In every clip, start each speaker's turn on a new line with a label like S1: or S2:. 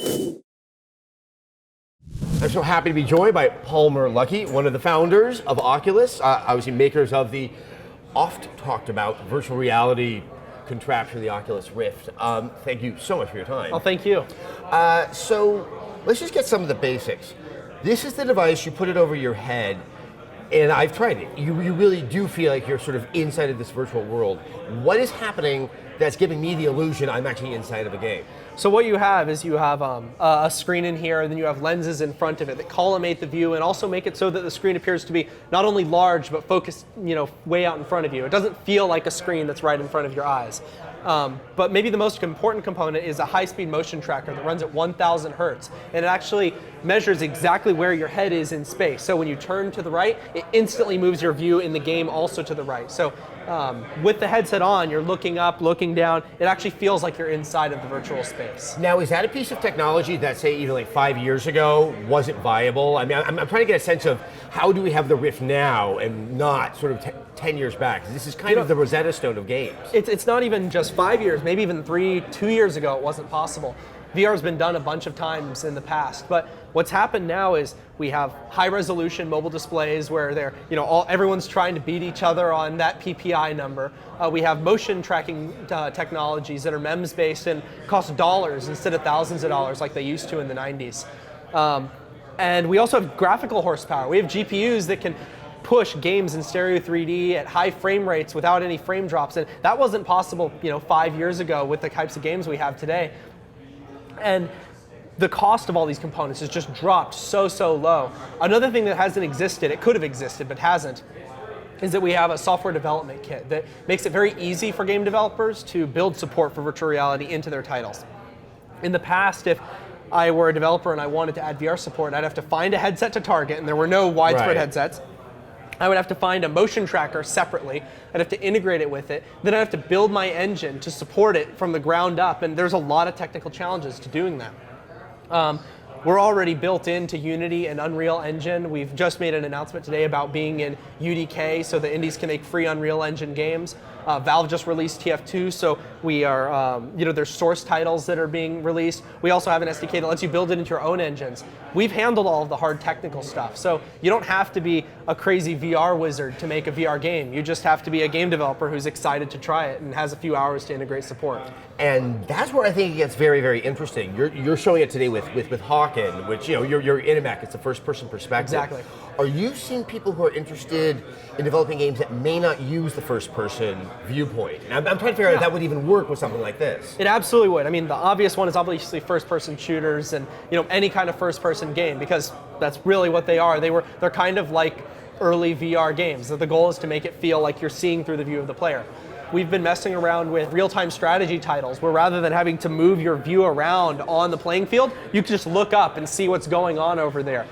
S1: I'm so happy to be joined by Palmer Luckey, one of the founders of Oculus, obviously makers of the oft talked about virtual reality contraption, the Oculus Rift. Thank you so much for your time.
S2: Oh, thank you.
S1: So let's just get some of the basics. This is the device, you put it over your head, and I've tried it. You really do feel like you're sort of inside of this virtual world. What is happening that's giving me the illusion I'm actually inside of a game?
S2: So what you have is you have a screen in here, and then you have lenses in front of it that collimate the view and also make it so that the screen appears to be not only large but focused, way out in front of you. It doesn't feel like a screen that's right in front of your eyes. But maybe the most important component is a high-speed motion tracker that runs at 1,000 hertz, and it actually measures exactly where your head is in space. So when you turn to the right, it instantly moves your view in the game also to the right. So with the headset on, you're looking up, looking down. It actually feels like you're inside of the virtual space.
S1: Now, is that a piece of technology that, say, even like 5 years ago wasn't viable? I mean, I'm trying to get a sense of how do we have the Rift now and not sort of 10 years back? This is kind of the Rosetta Stone of games.
S2: It's not even just 5 years, maybe even 2 years ago it wasn't possible. VR has been done a bunch of times in the past, but what's happened now is we have high-resolution mobile displays where they're, everyone's trying to beat each other on that PPI number. We have motion tracking technologies that are MEMS-based and cost dollars instead of thousands of dollars like they used to in the 90s. And we also have graphical horsepower. We have GPUs that can push games in stereo 3D at high frame rates without any frame drops, and that wasn't possible 5 years ago with the types of games we have today. And the cost of all these components has just dropped so low. Another thing that hasn't existed, it could have existed but hasn't, is that we have a software development kit that makes it very easy for game developers to build support for virtual reality into their titles. In the past, if I were a developer and I wanted to add VR support, I'd have to find a headset to target, and there were no widespread headsets. I would have to find a motion tracker separately. I'd have to integrate it with it. Then I'd have to build my engine to support it from the ground up, and there's a lot of technical challenges to doing that. We're already built into Unity and Unreal Engine. We've just made an announcement today about being in UDK so that indies can make free Unreal Engine games. Valve just released TF2, so we are, there's source titles that are being released. We also have an SDK that lets you build it into your own engines. We've handled all of the hard technical stuff, so you don't have to be a crazy VR wizard to make a VR game. You just have to be a game developer who's excited to try it and has a few hours to integrate support.
S1: And that's where I think it gets very, very interesting. You're showing it today with Hawken, which you're in a mech. It's a first-person perspective.
S2: Exactly.
S1: Are you seeing people who are interested in developing games that may not use the first-person viewpoint? And I'm trying to figure out if that would even work with something like this.
S2: It absolutely would. I mean, the obvious one is obviously first-person shooters and any kind of first-person game, because that's really what they are. They're kind of like early VR games. The goal is to make it feel like you're seeing through the view of the player. We've been messing around with real-time strategy titles where rather than having to move your view around on the playing field, you can just look up and see what's going on over there.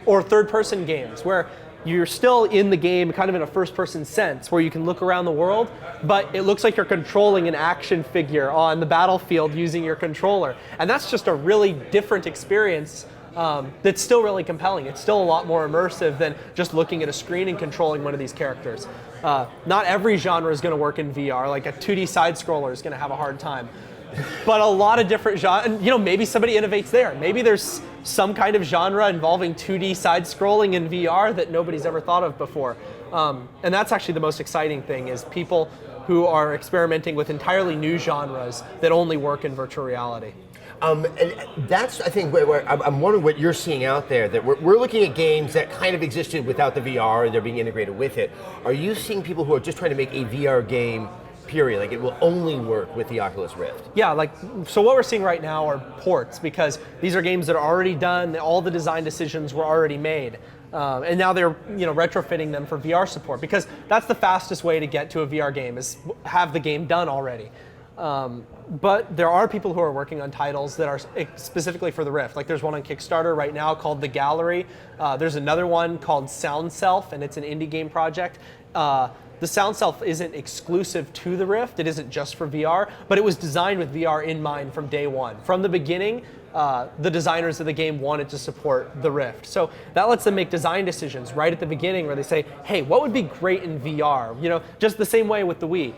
S2: Or third-person games where you're still in the game kind of in a first-person sense where you can look around the world, but it looks like you're controlling an action figure on the battlefield using your controller. And that's just a really different experience that's still really compelling. It's still a lot more immersive than just looking at a screen and controlling one of these characters. Not every genre is going to work in VR. Like a 2D side-scroller is going to have a hard time. But a lot of different genres, and maybe somebody innovates there. Maybe there's some kind of genre involving 2D side-scrolling in VR that nobody's ever thought of before. And that's actually the most exciting thing, is people who are experimenting with entirely new genres that only work in virtual reality.
S1: And that's, I think, where I'm wondering what you're seeing out there, that we're looking at games that kind of existed without the VR and they're being integrated with it. Are you seeing people who are just trying to make a VR game, period, like it will only work with the Oculus Rift?
S2: Yeah, so what we're seeing right now are ports, because these are games that are already done, all the design decisions were already made. And now they're retrofitting them for VR support, because that's the fastest way to get to a VR game, is have the game done already. But there are people who are working on titles that are specifically for the Rift. Like there's one on Kickstarter right now called The Gallery. There's another one called Sound Self, and it's an indie game project. The Sound Self isn't exclusive to the Rift. It isn't just for VR, but it was designed with VR in mind from day one. From the beginning, the designers of the game wanted to support the Rift. So that lets them make design decisions right at the beginning where they say, hey, what would be great in VR? Just the same way with the Wii.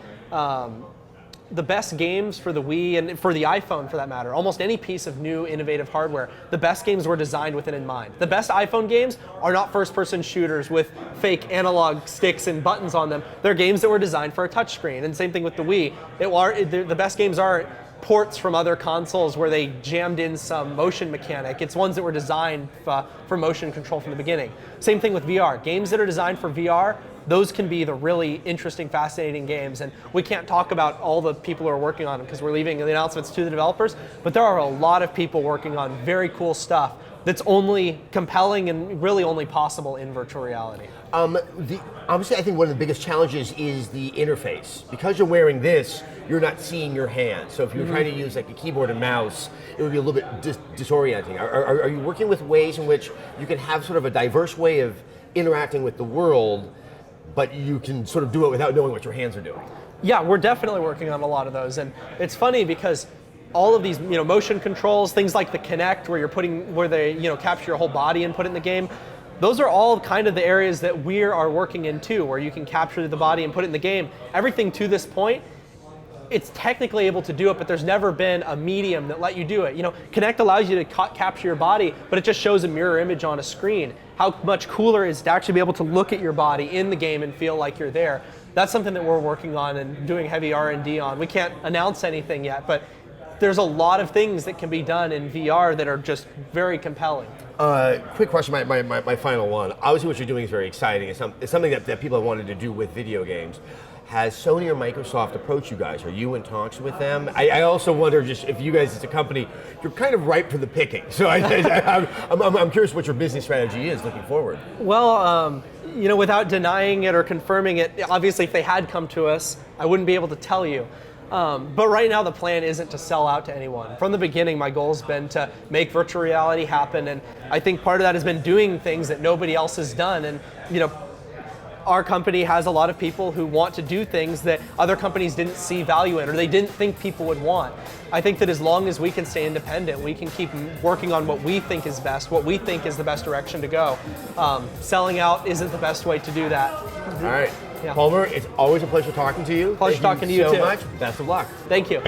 S2: the best games for the Wii and for the iPhone for that matter, almost any piece of new innovative hardware, the best games were designed with it in mind. The best iPhone games are not first-person shooters with fake analog sticks and buttons on them. They're games that were designed for a touchscreen, and same thing with the Wii. The best games aren't ports from other consoles where they jammed in some motion mechanic. It's ones that were designed for motion control from the beginning. Same thing with VR. Games that are designed for VR, those can be the really interesting, fascinating games. And we can't talk about all the people who are working on them because we're leaving the announcements to the developers, but there are a lot of people working on very cool stuff that's only compelling and really only possible in virtual reality.
S1: Obviously, I think one of the biggest challenges is the interface. Because you're wearing this, you're not seeing your hand. So if you're trying to use like a keyboard and mouse, it would be a little bit disorienting. Are you working with ways in which you can have sort of a diverse way of interacting with the world, but you can sort of do it without knowing what your hands are doing?
S2: Yeah, we're definitely working on a lot of those. And it's funny because all of these, motion controls, things like the Kinect, where they, capture your whole body and put it in the game. Those are all kind of the areas that we are working in too, where you can capture the body and put it in the game. Everything to this point, it's technically able to do it, but there's never been a medium that let you do it. Kinect allows you to capture your body, but it just shows a mirror image on a screen. How much cooler is to actually be able to look at your body in the game and feel like you're there. That's something that we're working on and doing heavy R&D on. We can't announce anything yet, but there's a lot of things that can be done in VR that are just very compelling.
S1: Quick question, my final one. Obviously what you're doing is very exciting. It's something that people have wanted to do with video games. Has Sony or Microsoft approached you guys? Are you in talks with them? I also wonder just if you guys as a company, you're kind of ripe for the picking. So I'm curious what your business strategy is looking forward.
S2: Well, without denying it or confirming it, obviously if they had come to us, I wouldn't be able to tell you. But right now the plan isn't to sell out to anyone. From the beginning, my goal has been to make virtual reality happen, and I think part of that has been doing things that nobody else has done. And our company has a lot of people who want to do things that other companies didn't see value in or they didn't think people would want. I think that as long as we can stay independent, we can keep working on what we think is best, what we think is the best direction to go. Selling out isn't the best way to do that.
S1: All right. Yeah. Palmer, it's always a pleasure talking to you.
S2: Pleasure talking to you too.
S1: Thank you so much. Best of luck.
S2: Thank you.